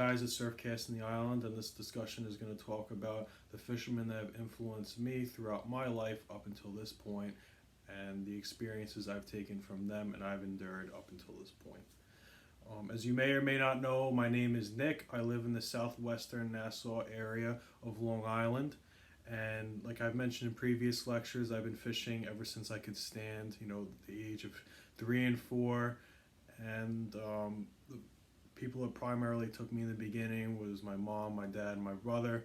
guys at Surfcasting the Island, and this discussion is going to talk about the fishermen that have influenced me throughout my life up until this point, and the experiences I've taken from them and I've endured up until this point. As you may or may not know, my name is Nick. I live in the southwestern Nassau area of Long Island, and like I've mentioned in previous lectures, I've been fishing ever since I could stand, the age of 3 and 4, and the people that primarily took me in the beginning was my mom, my dad, and my brother.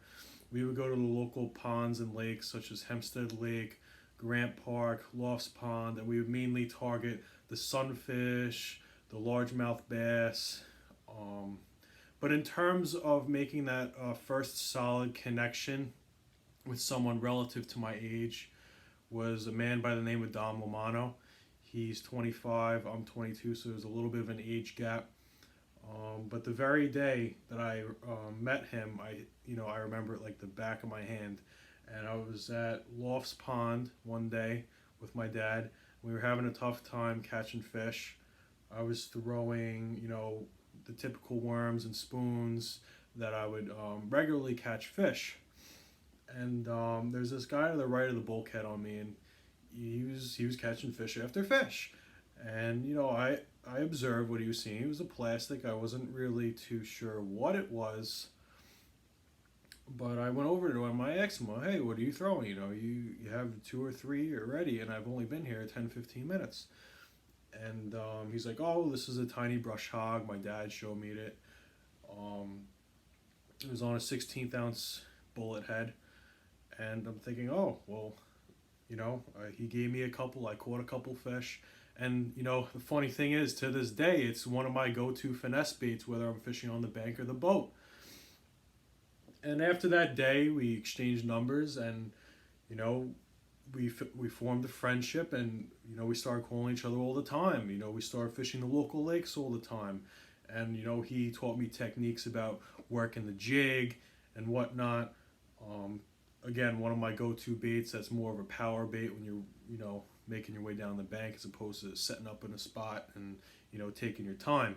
We would go to the local ponds and lakes such as Hempstead Lake, Grant Park, Lofts Pond, and we would mainly target the sunfish, the largemouth bass. But in terms of making that first solid connection with someone relative to my age was a man by the name of Dom Lomano. He's 25, I'm 22, so there's a little bit of an age gap. But the very day that I met him, I remember it like the back of my hand. And I was at Lofts Pond one day with my dad. We were having a tough time catching fish. I was throwing, the typical worms and spoons that I would regularly catch fish. And there's this guy to the right of the bulkhead on me, and he was catching fish after fish. And I observed what he was seeing. It was a plastic. I wasn't really too sure what it was, but I went over to him. I asked him, "Hey, what are you throwing? You have 2 or 3 already, and I've only been here 10-15 minutes." And he's like, "Oh, this is a tiny brush hog. My dad showed me it. It was on a 16th ounce bullet head." And I'm thinking, "Oh, well, he gave me a couple. I caught a couple fish." And, the funny thing is, to this day, it's one of my go-to finesse baits, whether I'm fishing on the bank or the boat. And after that day, we exchanged numbers, and, we formed a friendship, and, we started calling each other all the time. We started fishing the local lakes all the time. And, he taught me techniques about working the jig and whatnot. Again, one of my go-to baits that's more of a power bait when you're, making your way down the bank as opposed to setting up in a spot and, taking your time.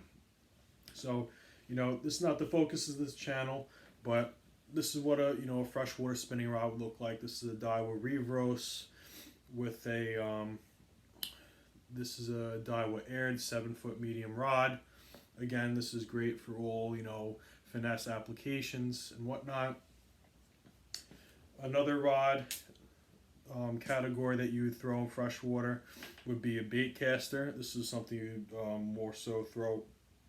So, this is not the focus of this channel, but this is what a freshwater spinning rod would look like. This is a Daiwa Revros with this is a Daiwa Aired 7-foot medium rod. Again, this is great for all, finesse applications and whatnot. Another rod category that you would throw in freshwater would be a bait caster. This is something you'd more so throw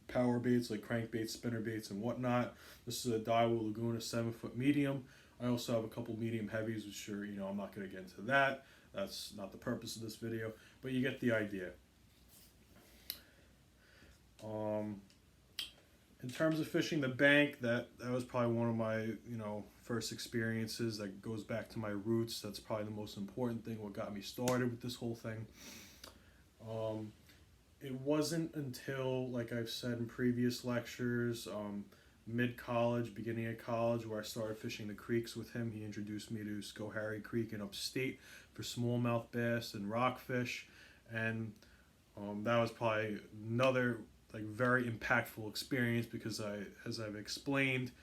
power baits like crankbaits, spinner baits, and whatnot. This is a Daiwa Laguna 7-foot medium. I also have a couple medium heavies, which are, I'm not going to get into that. That's not the purpose of this video, but you get the idea. In terms of fishing the bank, that was probably one of my, first experiences. That goes back to my roots. That's probably the most important thing, what got me started with this whole thing. It wasn't until, like I've said in previous lectures, mid-college, beginning of college, where I started fishing the creeks with him. He introduced me to Schoharie Creek in upstate for smallmouth bass and rockfish, and that was probably another very impactful experience because as I've explained,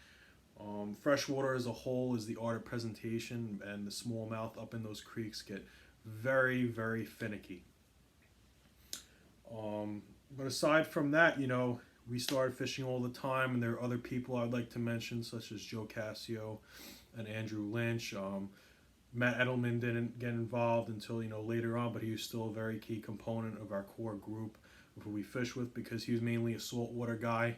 freshwater as a whole is the art of presentation, and the smallmouth up in those creeks get very, very finicky. But aside from that, we started fishing all the time, and there are other people I'd like to mention, such as Joe Cassio and Andrew Lynch. Matt Edelman didn't get involved until later on, but he was still a very key component of our core group of who we fish with because he was mainly a saltwater guy.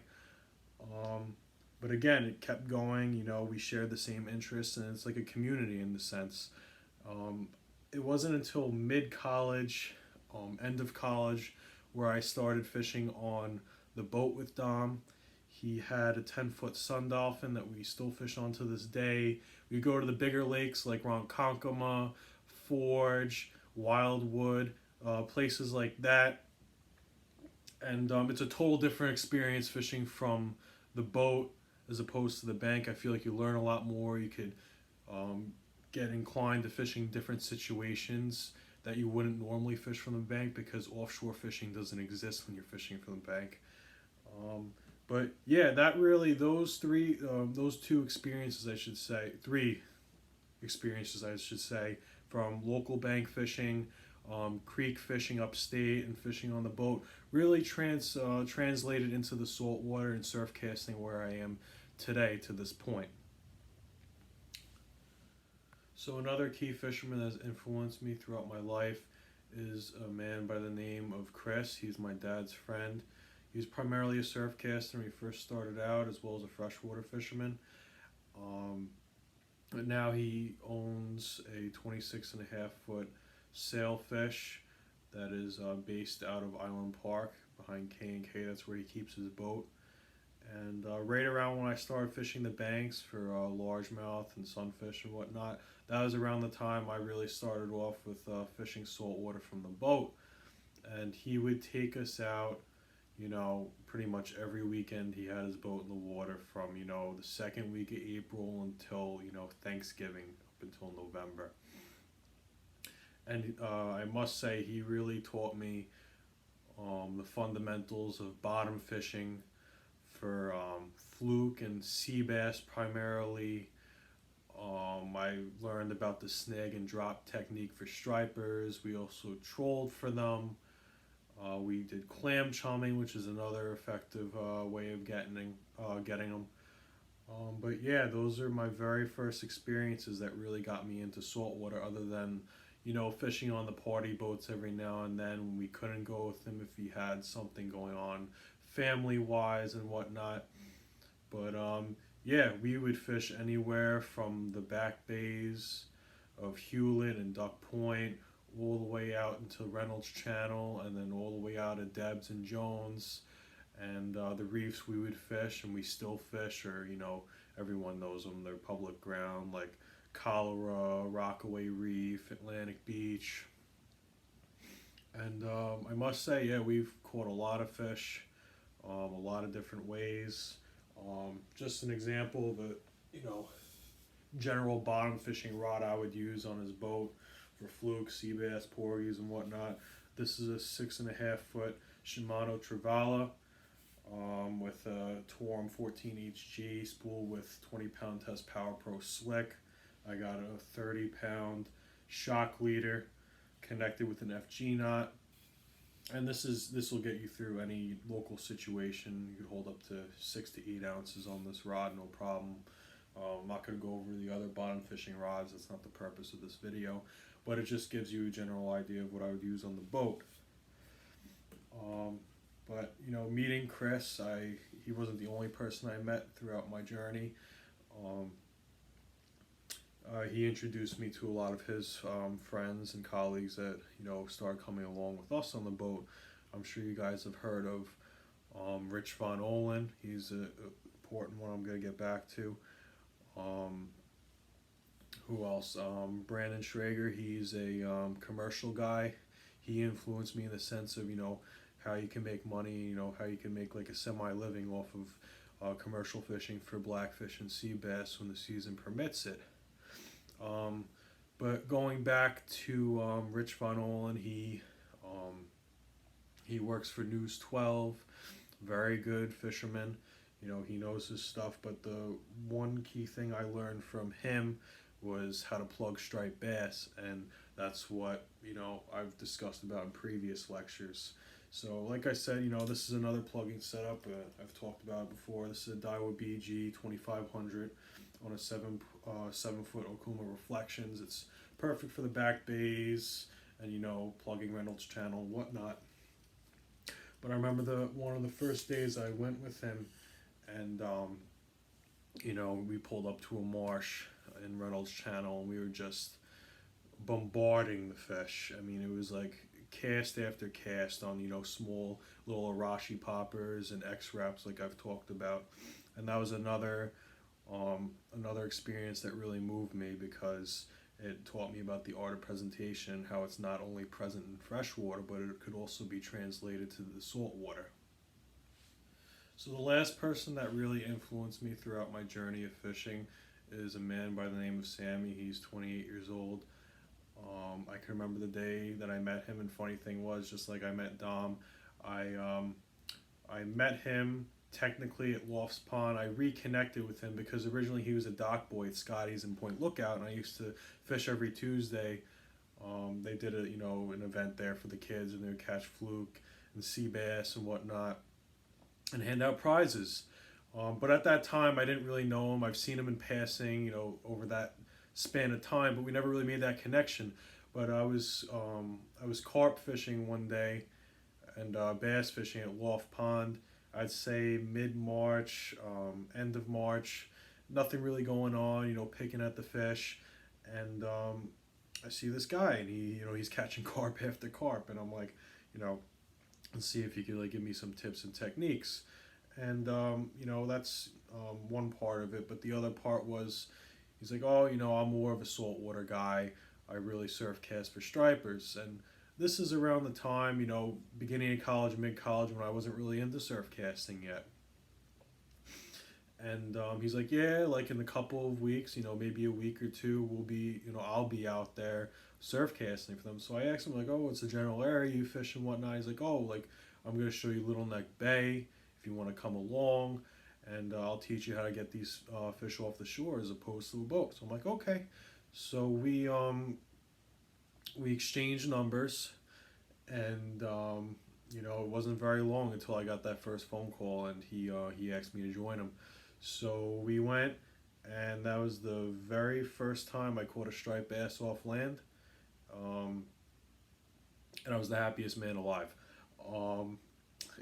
But again, it kept going. We shared the same interests, and it's like a community in the sense. It wasn't until mid-college, end of college, where I started fishing on the boat with Dom. He had a 10-foot sun dolphin that we still fish on to this day. We go to the bigger lakes like Ronkonkoma, Forge, Wildwood, places like that. And it's a total different experience fishing from the boat as opposed to the bank. I feel like you learn a lot more. You could get inclined to fishing different situations that you wouldn't normally fish from the bank because offshore fishing doesn't exist when you're fishing from the bank. But yeah, that really, those two experiences, three experiences, I should say, from local bank fishing, creek fishing upstate, and fishing on the boat, really translated into the saltwater and surf casting where I am today to this point. So another key fisherman that's influenced me throughout my life is a man by the name of Chris. He's my dad's friend. He's primarily a surf caster when he first started out, as well as a freshwater fisherman. Um, but now he owns a 26 and a half foot sailfish that is based out of Island Park behind K&K. That's where he keeps his boat. And right around when I started fishing the banks for largemouth and sunfish and whatnot, that was around the time I really started off with fishing saltwater from the boat. And he would take us out, pretty much every weekend. He had his boat in the water from, the second week of April until, Thanksgiving, up until November. And I must say, he really taught me the fundamentals of bottom fishing for fluke and sea bass primarily. I learned about the snag and drop technique for stripers. We also trolled for them. We did clam chumming, which is another effective way of getting them. But yeah, those are my very first experiences that really got me into saltwater, other than, fishing on the party boats every now and then when we couldn't go with him if he had something going on family-wise and whatnot. But yeah, we would fish anywhere from the back bays of Hewlett and Duck Point all the way out into Reynolds Channel, and then all the way out of Debs and Jones, and the reefs we would fish, and we still fish, or everyone knows them. They're public ground, like Cholera, Rockaway Reef, Atlantic Beach. And I must say, yeah, we've caught a lot of fish, a lot of different ways. Just an example of a general bottom fishing rod I would use on his boat for fluke, sea bass, porgies, and whatnot. This is a 6.5 foot Shimano Trevally with a Torm 14HG spool with 20-pound Test Power Pro slick. I got a 30-pound shock leader connected with an FG knot. And this will get you through any local situation. You can hold up to 6 to 8 ounces on this rod, no problem. I'm not going to go over the other bottom fishing rods. That's not the purpose of this video. But it just gives you a general idea of what I would use on the boat. But meeting Chris, he wasn't the only person I met throughout my journey. He introduced me to a lot of his friends and colleagues that started coming along with us on the boat. I'm sure you guys have heard of Rich Von Olin. He's an important one I'm going to get back to. Who else? Brandon Schrager. He's a commercial guy. He influenced me in the sense of how you can make money. How you can make like a semi-living off of commercial fishing for blackfish and sea bass when the season permits it. But going back to Rich Von Olin, he works for News 12. Very good fisherman. He knows his stuff. But the one key thing I learned from him was how to plug striped bass, and that's what I've discussed about in previous lectures. So like I said, this is another plugging setup. I've talked about it before. This is a Daiwa BG 2500 on a 7 foot Okuma Reflections. It's perfect for the back bays and plugging Reynolds Channel and whatnot. But I remember one of the first days I went with him, and we pulled up to a marsh in Reynolds Channel, and we were just bombarding the fish. I mean, it was like cast after cast on small little Arashi poppers and X-Wraps like I've talked about. And that was another experience that really moved me, because it taught me about the art of presentation, how it's not only present in freshwater, but it could also be translated to the saltwater. So the last person that really influenced me throughout my journey of fishing is a man by the name of Sammy. He's 28 years old. I can remember the day that I met him, and funny thing was, just like I met Dom, I met him technically at Lofts Pond. I reconnected with him because originally he was a dock boy at Scotty's in Point Lookout, and I used to fish every Tuesday. They did an event there for the kids, and they would catch fluke and sea bass and whatnot, and hand out prizes. But at that time, I didn't really know him. I've seen him in passing, over that span of time, but we never really made that connection. But I was carp fishing one day, and bass fishing at Loft Pond. I'd say mid-March, end of March. Nothing really going on, picking at the fish, and I see this guy, and he's catching carp after carp, and I'm like, let's see if he could like give me some tips and techniques. And that's one part of it, but the other part was he's like, oh, I'm more of a saltwater guy. I really surf cast for stripers. And this is around the time, beginning of college, mid-college, when I wasn't really into surf casting yet. And he's like, yeah, like in a couple of weeks, maybe a week or two, I'll be out there surf casting for them. So I asked him, like, oh, what's the general area you fish and whatnot? He's like, oh, like, I'm going to show you Little Neck Bay if you want to come along, and I'll teach you how to get these fish off the shore as opposed to a boat. So I'm like, okay. So we exchanged numbers, and it wasn't very long until I got that first phone call, and he asked me to join him. So we went, and that was the very first time I caught a striped bass off land, and I was the happiest man alive.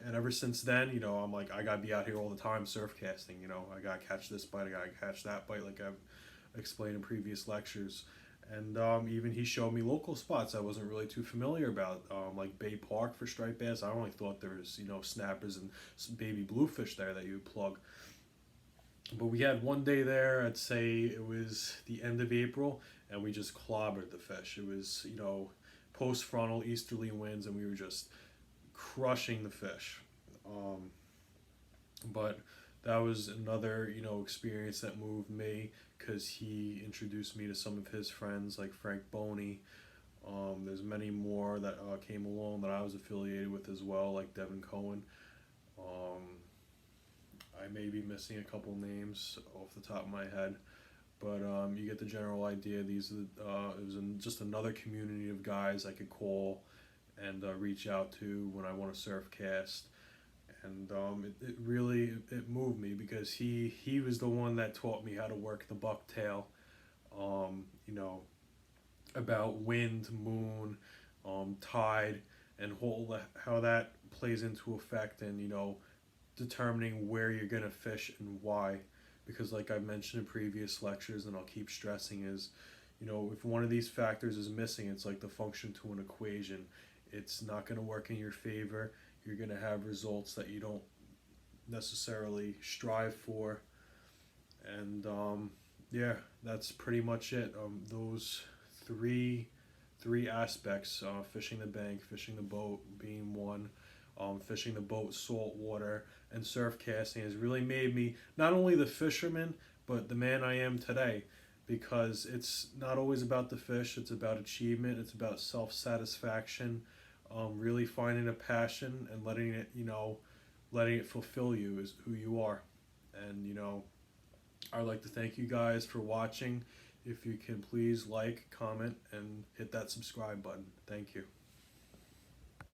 And ever since then, I'm like, I gotta be out here all the time surf casting. I gotta catch this bite, I gotta catch that bite, like I've explained in previous lectures. And even he showed me local spots I wasn't really too familiar about, like Bay Park for striped bass. I only thought there was, snappers and some baby bluefish there that you would plug. But we had one day there, I'd say it was the end of April, and we just clobbered the fish. It was, post-frontal easterly winds, and we were just crushing the fish. But that was another, experience that moved me, because he introduced me to some of his friends, like Frank Boney. There's many more that came along that I was affiliated with as well, like Devin Cohen. I may be missing a couple names off the top of my head, but you get the general idea. It was just another community of guys I could call and reach out to when I want to surf cast. And it really moved me, because he was the one that taught me how to work the bucktail, about wind, moon, tide, and how that plays into effect, and determining where you're going to fish and why. Because like I mentioned in previous lectures, and I'll keep stressing, is if one of these factors is missing, it's like the function to an equation. It's not going to work in your favor. You're going to have results that you don't necessarily strive for. And yeah, that's pretty much it. Those three aspects, fishing the bank, fishing the boat being one, fishing the boat, saltwater, and surf casting has really made me not only the fisherman, but the man I am today. Because it's not always about the fish, it's about achievement, it's about self-satisfaction, really finding a passion and letting it fulfill you as who you are. And I'd like to thank you guys for watching. If you can please like, comment, and hit that subscribe button. Thank you.